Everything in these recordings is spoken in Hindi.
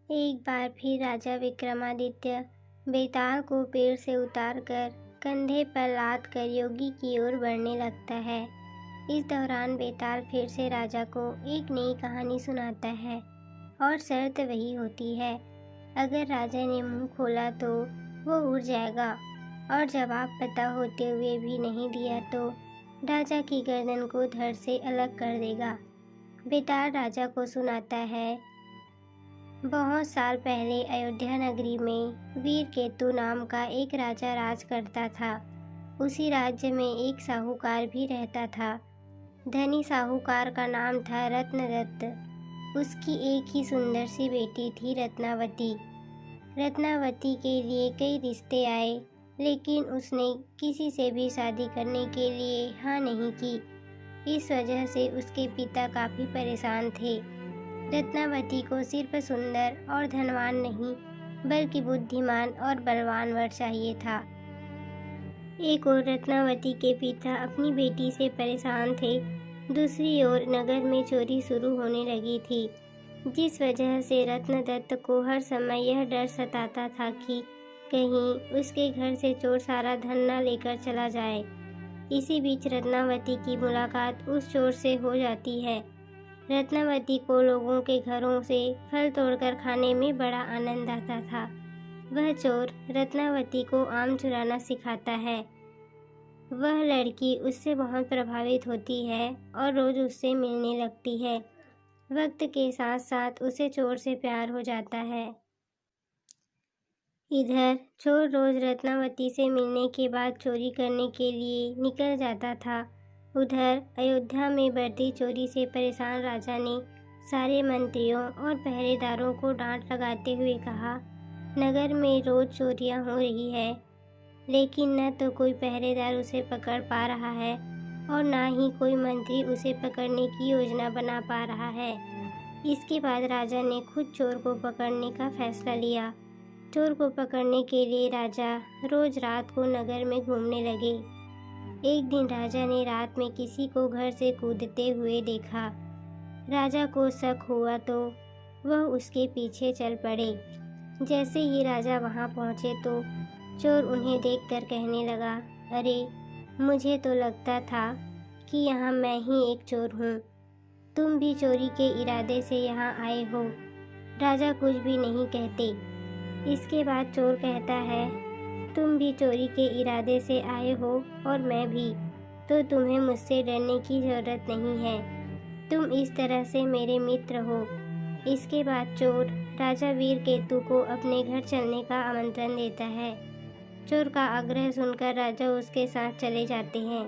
एक बार फिर राजा विक्रमादित्य बेताल को पेड़ से उतारकर कंधे पर लाद कर योगी की ओर बढ़ने लगता है। इस दौरान बेताल फिर से राजा को एक नई कहानी सुनाता है और शर्त वही होती है, अगर राजा ने मुंह खोला तो वो उड़ जाएगा और जवाब पता होते हुए भी नहीं दिया तो राजा की गर्दन को धड़ से अलग कर देगा। बेताल राजा को सुनाता है, बहुत साल पहले अयोध्या नगरी में वीरकेतु नाम का एक राजा राज करता था। उसी राज्य में एक साहूकार भी रहता था। धनी साहूकार का नाम था रत्नदत्त। उसकी एक ही सुंदर सी बेटी थी रत्नावती। रत्नावती के लिए कई रिश्ते आए, लेकिन उसने किसी से भी शादी करने के लिए हाँ नहीं की। इस वजह से उसके पिता काफ़ी परेशान थे। रत्नावती को सिर्फ सुंदर और धनवान नहीं, बल्कि बुद्धिमान और बलवान वर चाहिए था। एक ओर रत्नावती के पिता अपनी बेटी से परेशान थे, दूसरी ओर नगर में चोरी शुरू होने लगी थी, जिस वजह से रत्नदत्त को हर समय यह डर सताता था कि कहीं उसके घर से चोर सारा धन न लेकर चला जाए। इसी बीच रत्नावती की मुलाकात उस चोर से हो जाती है। रत्नावती को लोगों के घरों से फल तोड़कर खाने में बड़ा आनंद आता था। वह चोर रत्नावती को आम चुराना सिखाता है। वह लड़की उससे बहुत प्रभावित होती है और रोज उससे मिलने लगती है। वक्त के साथ साथ उसे चोर से प्यार हो जाता है। इधर चोर रोज रत्नावती से मिलने के बाद चोरी करने के लिए निकल जाता था। उधर अयोध्या में बढ़ती चोरी से परेशान राजा ने सारे मंत्रियों और पहरेदारों को डांट लगाते हुए कहा, नगर में रोज चोरियां हो रही है, लेकिन न तो कोई पहरेदार उसे पकड़ पा रहा है और न ही कोई मंत्री उसे पकड़ने की योजना बना पा रहा है। इसके बाद राजा ने खुद चोर को पकड़ने का फैसला लिया। चोर को पकड़ने के लिए राजा रोज रात को नगर में घूमने लगे। एक दिन राजा ने रात में किसी को घर से कूदते हुए देखा। राजा को शक हुआ तो वह उसके पीछे चल पड़े। जैसे ही राजा वहां पहुंचे तो चोर उन्हें देखकर कहने लगा, अरे मुझे तो लगता था कि यहाँ मैं ही एक चोर हूँ। तुम भी चोरी के इरादे से यहाँ आए हो। राजा कुछ भी नहीं कहते। इसके बाद चोर कहता है, तुम भी चोरी के इरादे से आए हो और मैं भी, तो तुम्हें मुझसे डरने की ज़रूरत नहीं है। तुम इस तरह से मेरे मित्र हो। इसके बाद चोर राजा वीरकेतु को अपने घर चलने का आमंत्रण देता है। चोर का आग्रह सुनकर राजा उसके साथ चले जाते हैं।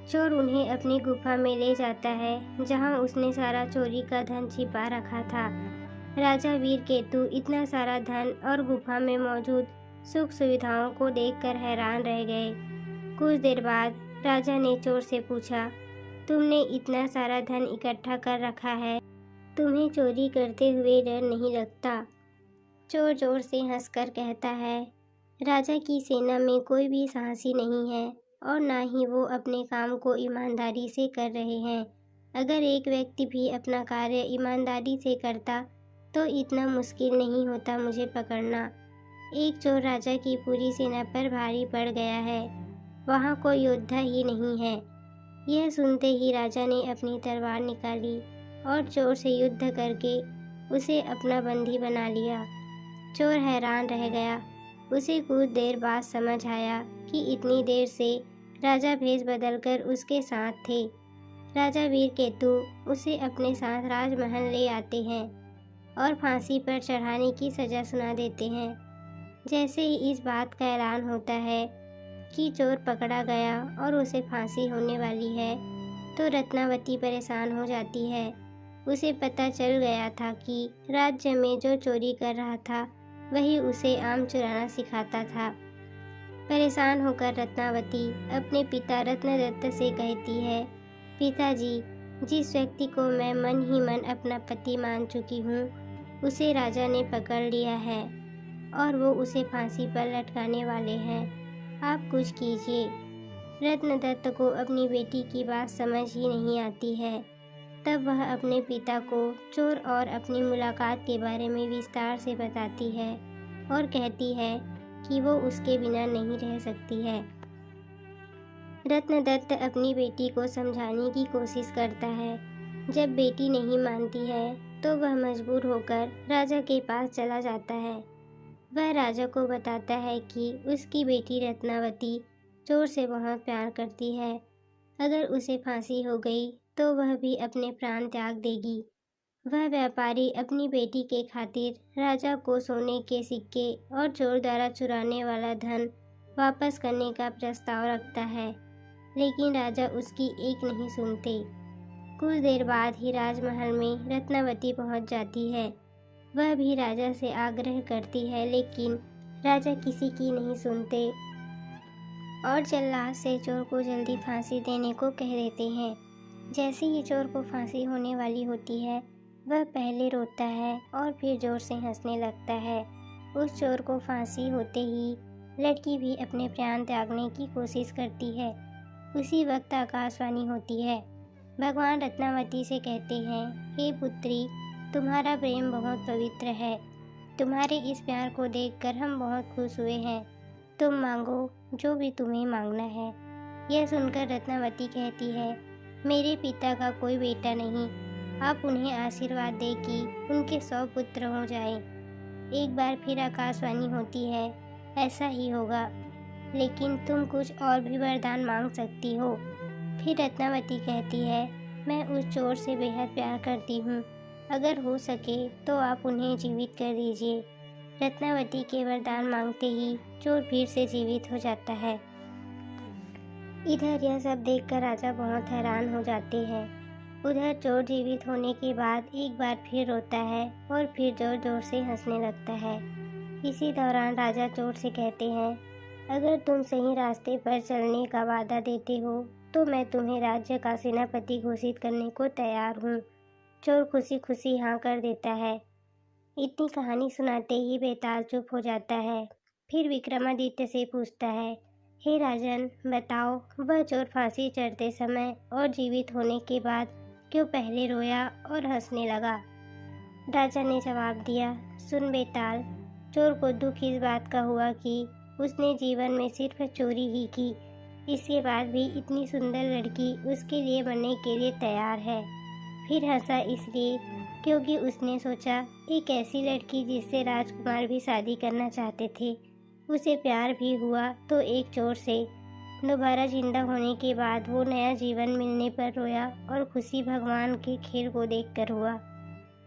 चोर उन्हें अपनी गुफा में ले जाता है, जहां उसने सारा चोरी का धन छिपा रखा था। राजा वीरकेतु इतना सारा धन और गुफा में मौजूद सुख सुविधाओं को देखकर हैरान रह गए। कुछ देर बाद राजा ने चोर से पूछा, तुमने इतना सारा धन इकट्ठा कर रखा है, तुम्हें चोरी करते हुए डर नहीं लगता? चोर जोर से हंसकर कहता है, राजा की सेना में कोई भी साहसी नहीं है और ना ही वो अपने काम को ईमानदारी से कर रहे हैं। अगर एक व्यक्ति भी अपना कार्य ईमानदारी से करता तो इतना मुश्किल नहीं होता मुझे पकड़ना। एक चोर राजा की पूरी सेना पर भारी पड़ गया है, वहाँ कोई योद्धा ही नहीं है। यह सुनते ही राजा ने अपनी तलवार निकाली और चोर से युद्ध करके उसे अपना बंदी बना लिया। चोर हैरान रह गया। उसे कुछ देर बाद समझ आया कि इतनी देर से राजा भेष बदलकर उसके साथ थे। राजा वीरकेतु उसे अपने साथ राजमहल ले आते हैं और फांसी पर चढ़ाने की सज़ा सुना देते हैं। जैसे ही इस बात का ऐलान होता है कि चोर पकड़ा गया और उसे फांसी होने वाली है, तो रत्नावती परेशान हो जाती है। उसे पता चल गया था कि राज्य में जो चोरी कर रहा था वही उसे आम चुराना सिखाता था। परेशान होकर रत्नावती अपने पिता रत्नदत्त से कहती है, पिताजी, जिस व्यक्ति को मैं मन ही मन अपना पति मान चुकी हूँ, उसे राजा ने पकड़ लिया है और वो उसे फांसी पर लटकाने वाले हैं। आप कुछ कीजिए। रत्नदत्त को अपनी बेटी की बात समझ ही नहीं आती है। तब वह अपने पिता को चोर और अपनी मुलाकात के बारे में विस्तार से बताती है और कहती है कि वो उसके बिना नहीं रह सकती है। रत्नदत्त अपनी बेटी को समझाने की कोशिश करता है। जब बेटी नहीं मानती है तो वह मजबूर होकर राजा के पास चला जाता है। वह राजा को बताता है कि उसकी बेटी रत्नावती चोर से बहुत प्यार करती है। अगर उसे फांसी हो गई तो वह भी अपने प्राण त्याग देगी। वह व्यापारी अपनी बेटी के खातिर राजा को सोने के सिक्के और चोर द्वारा चुराने वाला धन वापस करने का प्रस्ताव रखता है, लेकिन राजा उसकी एक नहीं सुनते। कुछ देर बाद ही राजमहल में रत्नावती पहुंच जाती है। वह भी राजा से आग्रह करती है, लेकिन राजा किसी की नहीं सुनते और जल्लाद से चोर को जल्दी फांसी देने को कह देते हैं। जैसे ही चोर को फांसी होने वाली होती है, वह पहले रोता है और फिर जोर से हंसने लगता है। उस चोर को फांसी होते ही लड़की भी अपने प्राण त्यागने की कोशिश करती है। उसी वक्त आकाशवाणी होती है। भगवान रत्नावती से कहते हैं, हे पुत्री, तुम्हारा प्रेम बहुत पवित्र है। तुम्हारे इस प्यार को देखकर हम बहुत खुश हुए हैं। तुम मांगो जो भी तुम्हें मांगना है। यह सुनकर रत्नावती कहती है, मेरे पिता का कोई बेटा नहीं। आप उन्हें आशीर्वाद दें कि उनके 100 पुत्र हो जाएं। एक बार फिर आकाशवाणी होती है, ऐसा ही होगा, लेकिन तुम कुछ और भी वरदान मांग सकती हो। फिर रत्नावती कहती है, मैं उस चोर से बेहद प्यार करती हूँ। अगर हो सके तो आप उन्हें जीवित कर दीजिए। रत्नावती के वरदान मांगते ही चोर फिर से जीवित हो जाता है। इधर यह सब देखकर राजा बहुत हैरान हो जाते हैं। उधर चोर जीवित होने के बाद एक बार फिर रोता है और फिर जोर जोर से हंसने लगता है। इसी दौरान राजा चोर से कहते हैं, अगर तुम सही रास्ते पर चलने का वादा देते हो तो मैं तुम्हें राज्य का सेनापति घोषित करने को तैयार हूँ। चोर खुशी खुशी हाँ कर देता है। इतनी कहानी सुनाते ही बेताल चुप हो जाता है। फिर विक्रमादित्य से पूछता है, हे राजन, बताओ वह चोर फांसी चढ़ते समय और जीवित होने के बाद क्यों पहले रोया और हंसने लगा? राजा ने जवाब दिया, सुन बेताल, चोर को दुख इस बात का हुआ कि उसने जीवन में सिर्फ चोरी ही की। इसके बाद भी इतनी सुंदर लड़की उसके लिए मरने के लिए तैयार है। फिर हंसा इसलिए क्योंकि उसने सोचा एक ऐसी लड़की जिससे राजकुमार भी शादी करना चाहते थे, उसे प्यार भी हुआ तो एक चोर से। दोबारा जिंदा होने के बाद वो नया जीवन मिलने पर रोया और खुशी भगवान के खेल को देखकर हुआ।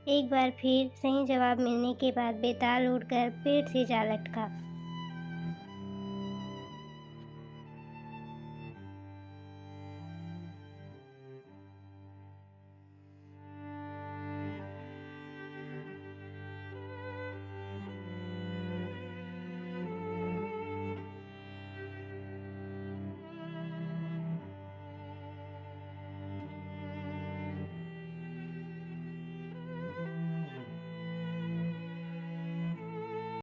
एक बार फिर सही जवाब मिलने के बाद बेताल उड़कर पेड़ से जा लटका।